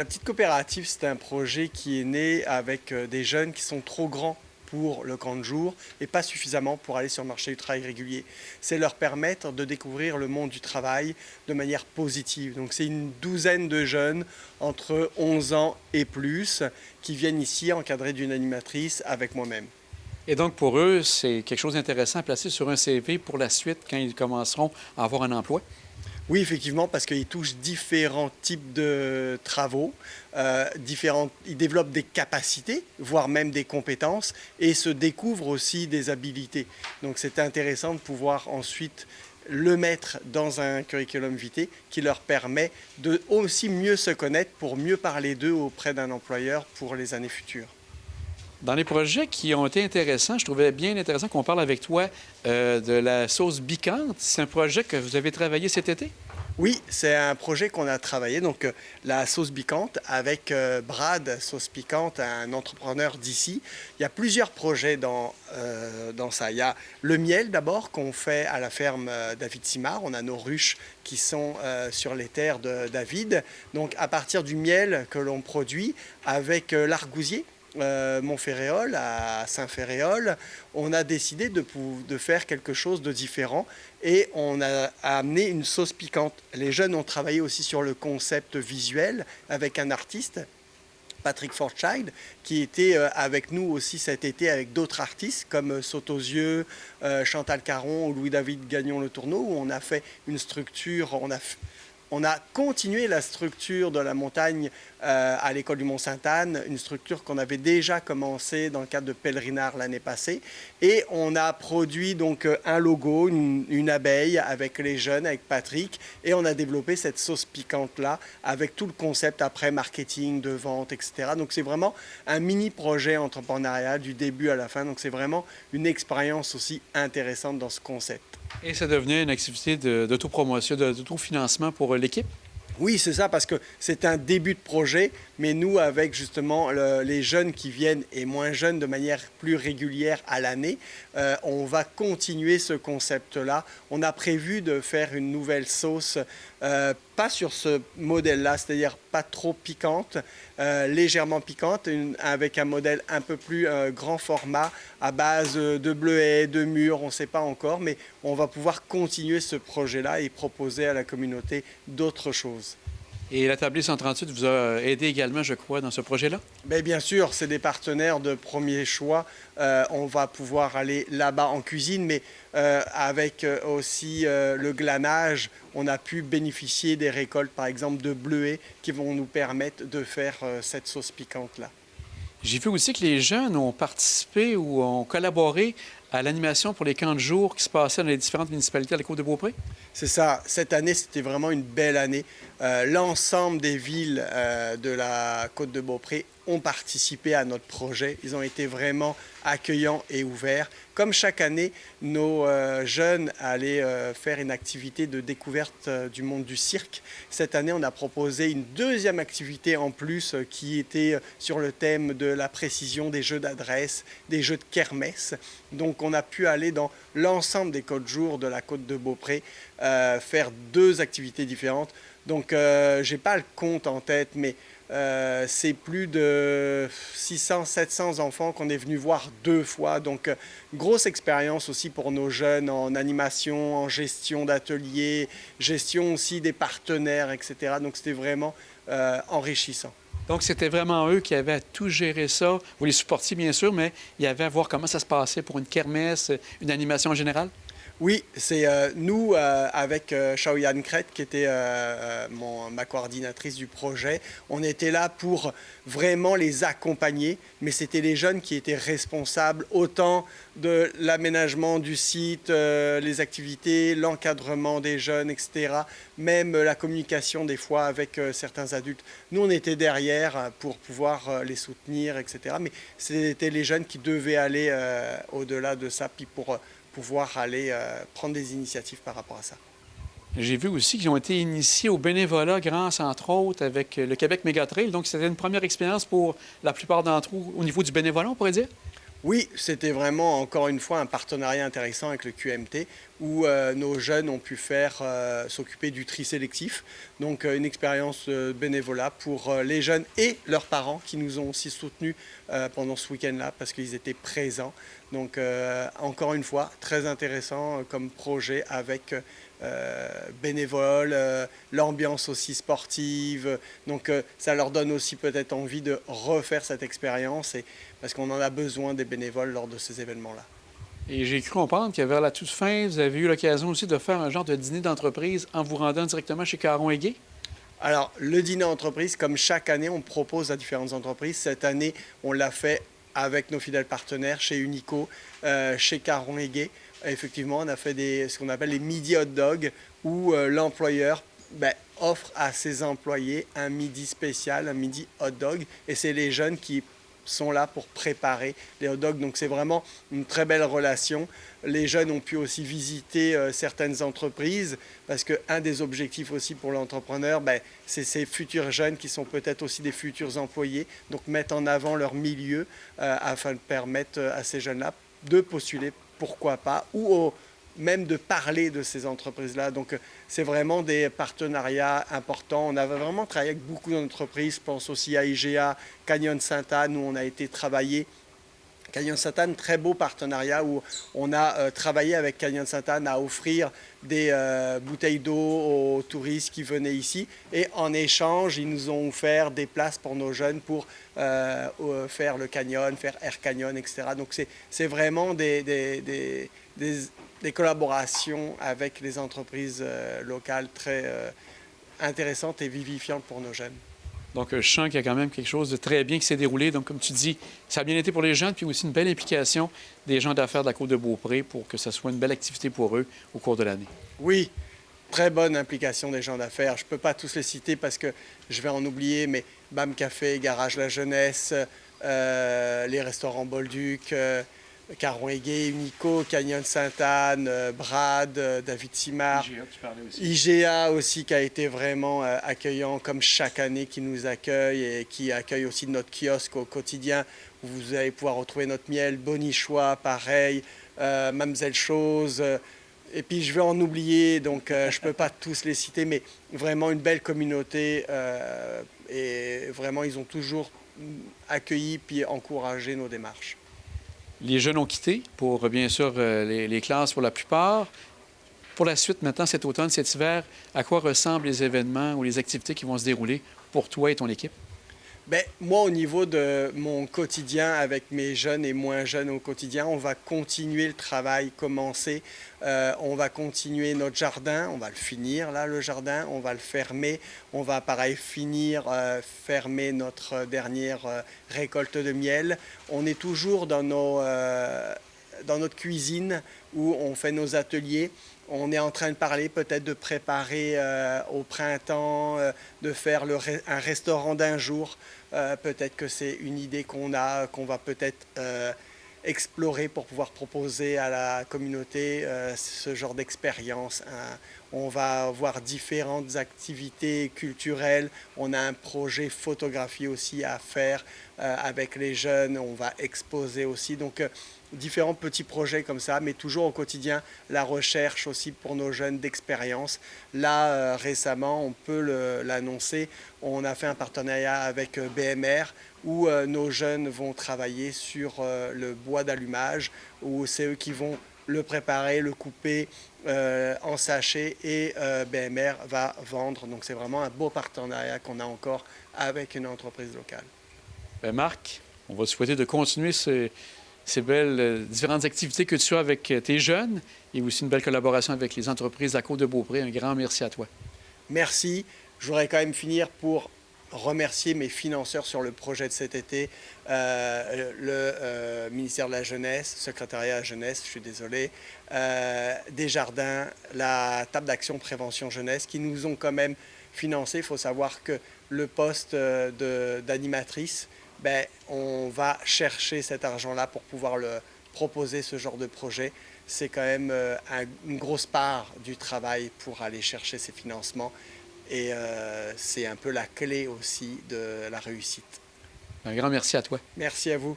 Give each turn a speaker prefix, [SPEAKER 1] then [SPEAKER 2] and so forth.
[SPEAKER 1] La petite coopérative, c'est un projet qui est né avec des jeunes qui sont trop grands pour le camp de jour et pas suffisamment pour aller sur le marché du travail régulier. C'est leur permettre de découvrir le monde du travail de manière positive. Donc c'est une douzaine de jeunes entre 11 ans et plus qui viennent ici encadrés d'une animatrice avec moi-même.
[SPEAKER 2] Et donc, pour eux, c'est quelque chose d'intéressant à placer sur un CV pour la suite quand ils commenceront à avoir un emploi?
[SPEAKER 1] Oui, effectivement, parce qu'ils touchent différents types de travaux, ils développent des capacités, voire même des compétences, et se découvrent aussi des habilités. Donc c'est intéressant de pouvoir ensuite le mettre dans un curriculum vitae qui leur permet de aussi mieux se connaître pour mieux parler d'eux auprès d'un employeur pour les années futures.
[SPEAKER 2] Dans les projets qui ont été intéressants, je trouvais bien intéressant qu'on parle avec toi de la sauce piquante. C'est un projet que vous avez travaillé cet été?
[SPEAKER 1] Oui, c'est un projet qu'on a travaillé, donc la sauce piquante avec Brad, sauce piquante, un entrepreneur d'ici. Il y a plusieurs projets dans ça. Il y a le miel d'abord qu'on fait à la ferme David Simard. On a nos ruches qui sont sur les terres de David. Donc à partir du miel que l'on produit avec l'argousier, Montferréol, à Saint-Ferréol, on a décidé de faire quelque chose de différent et on a amené une sauce piquante. Les jeunes ont travaillé aussi sur le concept visuel avec un artiste, Patrick Fortchild, qui était avec nous aussi cet été avec d'autres artistes comme Sautosieux, Chantal Caron ou Louis-David Gagnon-Le Tourneau, où on a fait une structure, on a continué la structure de la montagne à l'école du Mont-Sainte-Anne, une structure qu'on avait déjà commencé dans le cadre de Pèlerinard l'année passée. Et on a produit donc un logo, une abeille avec les jeunes, avec Patrick. Et on a développé cette sauce piquante-là avec tout le concept après marketing, de vente, etc. Donc c'est vraiment un mini-projet entrepreneurial du début à la fin. Donc c'est vraiment une expérience aussi intéressante dans ce concept.
[SPEAKER 2] Et ça devenait une activité d'autopromotion, d'autofinancement pour l'équipe?
[SPEAKER 1] Oui, c'est ça, parce que c'est un début de projet, mais nous, avec justement les jeunes qui viennent et moins jeunes de manière plus régulière à l'année, on va continuer ce concept-là. On a prévu de faire une nouvelle sauce, pas sur ce modèle-là, c'est-à-dire pas trop piquante, légèrement piquante, avec un modèle un peu plus grand format, à base de bleuets, de mûres, on ne sait pas encore, mais on va pouvoir continuer ce projet-là et proposer à la communauté d'autres choses.
[SPEAKER 2] Et l'Atelier 138 vous a aidé également, je crois, dans ce projet-là?
[SPEAKER 1] Bien sûr, c'est des partenaires de premier choix. On va pouvoir aller là-bas en cuisine, mais avec aussi le glanage, on a pu bénéficier des récoltes, par exemple, de bleuets qui vont nous permettre de faire cette sauce piquante-là.
[SPEAKER 2] J'ai vu aussi que les jeunes ont participé ou ont collaboré à l'animation pour les camps de jour qui se passaient dans les différentes municipalités à la Côte-de-Beaupré?
[SPEAKER 1] C'est ça. Cette année, c'était vraiment une belle année. L'ensemble des villes de la Côte-de-Beaupré ont participé à notre projet. Ils ont été vraiment accueillants et ouverts. Comme chaque année, nos jeunes allaient faire une activité de découverte du monde du cirque. Cette année, on a proposé une deuxième activité en plus qui était sur le thème de la précision des jeux d'adresse, des jeux de kermesse. Donc, on a pu aller dans l'ensemble des côtes-jours de la Côte-de-Beaupré faire deux activités différentes. Donc, je n'ai pas le compte en tête, mais c'est plus de 600-700 enfants qu'on est venu voir 2 fois. Donc, grosse expérience aussi pour nos jeunes en animation, en gestion d'ateliers, gestion aussi des partenaires, etc. Donc, c'était vraiment enrichissant.
[SPEAKER 2] Donc, c'était vraiment eux qui avaient à tout gérer ça. Vous les supportiez, bien sûr, mais il y avait à voir comment ça se passait pour une kermesse, une animation en général?
[SPEAKER 1] Oui, c'est nous, avec Shaoyan Kret, qui était ma coordinatrice du projet, on était là pour vraiment les accompagner, mais c'était les jeunes qui étaient responsables autant de l'aménagement du site, les activités, l'encadrement des jeunes, etc., même la communication des fois avec certains adultes. Nous, on était derrière pour pouvoir les soutenir, etc., mais c'était les jeunes qui devaient aller au-delà de ça, puis pour pouvoir aller prendre des initiatives par rapport à ça.
[SPEAKER 2] J'ai vu aussi qu'ils ont été initiés au bénévolat grâce, entre autres, avec le Québec Mégatrail. Donc, c'était une première expérience pour la plupart d'entre eux au niveau du bénévolat, on pourrait dire?
[SPEAKER 1] Oui, c'était vraiment, encore une fois, un partenariat intéressant avec le QMT où nos jeunes ont pu s'occuper du tri sélectif. Donc une expérience bénévolat pour les jeunes et leurs parents qui nous ont aussi soutenus pendant ce week-end-là parce qu'ils étaient présents. Donc encore une fois, très intéressant comme projet avec bénévoles, l'ambiance aussi sportive. Donc ça leur donne aussi peut-être envie de refaire cette expérience parce qu'on en a besoin des bénévoles lors de ces événements-là.
[SPEAKER 2] Et j'ai cru comprendre qu'à vers la toute fin, vous avez eu l'occasion aussi de faire un genre de dîner d'entreprise en vous rendant directement chez Caron et Gay.
[SPEAKER 1] Alors, le dîner entreprise, comme chaque année, on propose à différentes entreprises. Cette année, on l'a fait avec nos fidèles partenaires chez Unico, chez Caron et Gay. Effectivement, on a fait ce qu'on appelle les midi hot dogs, où l'employeur offre à ses employés un midi spécial, un midi hot dog. Et c'est les jeunes qui sont là pour préparer les hot dogs. Donc c'est vraiment une très belle relation. Les jeunes ont pu aussi visiter certaines entreprises parce qu'un des objectifs aussi pour l'entrepreneur, c'est ces futurs jeunes qui sont peut-être aussi des futurs employés. Donc mettre en avant leur milieu afin de permettre à ces jeunes-là de postuler, pourquoi pas, ou même de parler de ces entreprises-là. Donc, c'est vraiment des partenariats importants. On a vraiment travaillé avec beaucoup d'entreprises. Je pense aussi à IGA, Canyon Sainte-Anne, où on a été travailler. Canyon Sainte-Anne, très beau partenariat où on a travaillé avec Canyon Sainte-Anne à offrir des bouteilles d'eau aux touristes qui venaient ici. Et en échange, ils nous ont offert des places pour nos jeunes pour faire le canyon, faire Air Canyon, etc. Donc, c'est vraiment des collaborations avec les entreprises locales très intéressantes et vivifiantes pour nos jeunes.
[SPEAKER 2] Donc, je sens qu'il y a quand même quelque chose de très bien qui s'est déroulé. Donc, comme tu dis, ça a bien été pour les jeunes, puis aussi une belle implication des gens d'affaires de la Côte-de-Beaupré pour que ce soit une belle activité pour eux au cours de l'année.
[SPEAKER 1] Oui, très bonne implication des gens d'affaires. Je ne peux pas tous les citer parce que je vais en oublier, mais BAM Café, Garage La Jeunesse, les restaurants Bolduc, Caron et Gay, Unico, Canyon Sainte-Anne, Brad, David Simard.
[SPEAKER 2] IGA, tu parlais aussi.
[SPEAKER 1] IGA aussi qui a été vraiment accueillant comme chaque année, qui nous accueille et qui accueille aussi notre kiosque au quotidien où vous allez pouvoir retrouver notre miel, Bonichois, pareil, Mamselle Chose. Et puis je vais en oublier, donc je ne peux pas tous les citer, mais vraiment une belle communauté et vraiment ils ont toujours accueilli puis encouragé nos démarches.
[SPEAKER 2] Les jeunes ont quitté pour, bien sûr, les classes pour la plupart. Pour la suite, maintenant, cet automne, cet hiver, à quoi ressemblent les événements ou les activités qui vont se dérouler pour toi et ton équipe?
[SPEAKER 1] Moi, au niveau de mon quotidien avec mes jeunes et moins jeunes au quotidien, on va continuer le travail commencé. On va continuer notre jardin. On va le finir, là, le jardin. On va le fermer. On va, pareil, fermer notre dernière récolte de miel. On est toujours dans notre cuisine où on fait nos ateliers. On est en train de parler peut-être de préparer au printemps, de faire un restaurant d'un jour. Peut-être que c'est une idée qu'on va peut-être explorer pour pouvoir proposer à la communauté ce genre d'expérience. On va avoir différentes activités culturelles. On a un projet photographie aussi à faire avec les jeunes. On va exposer aussi. Donc, différents petits projets comme ça, mais toujours au quotidien, la recherche aussi pour nos jeunes d'expérience. Là, récemment, on peut l'annoncer, on a fait un partenariat avec BMR où nos jeunes vont travailler sur le bois d'allumage, où c'est eux qui vont le préparer, le couper en sachet et BMR va vendre. Donc c'est vraiment un beau partenariat qu'on a encore avec une entreprise locale.
[SPEAKER 2] Marc, on va te souhaiter de continuer ces belles différentes activités que tu as avec tes jeunes et aussi une belle collaboration avec les entreprises à Côte-de-Beaupré. Un grand merci à toi.
[SPEAKER 1] Merci. Je voudrais quand même finir pour remercier mes financeurs sur le projet de cet été, le ministère de la Jeunesse, secrétariat à la Jeunesse, je suis désolé, Desjardins, la table d'action prévention jeunesse qui nous ont quand même financé. Il faut savoir que le poste d'animatrice, on va chercher cet argent-là pour pouvoir le proposer ce genre de projet. C'est quand même une grosse part du travail pour aller chercher ces financements. Et c'est un peu la clé aussi de la réussite.
[SPEAKER 2] Un grand merci à toi.
[SPEAKER 1] Merci à vous.